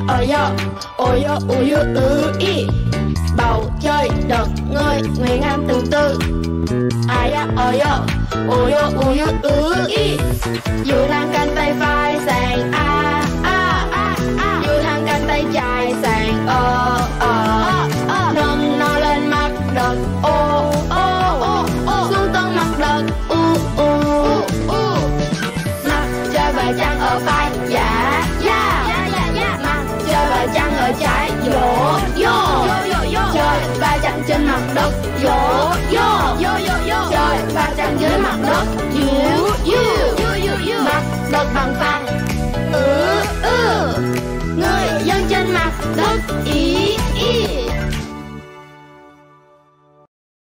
ôi yo y. Bầu trời đất người nguyện an từ từ. Ôi yo y. Dù thang cánh tay phải sang dù thang cánh tay trái sang nâng nó lên mặt đất xuống tận mặt đất mặt trời và trăng ở phải mặt trời và trăng ở trái trời và trăng trên mặt đất trời và trăng dưới mặt đất mặt đất bằng phẳng người dân trên mặt đất ý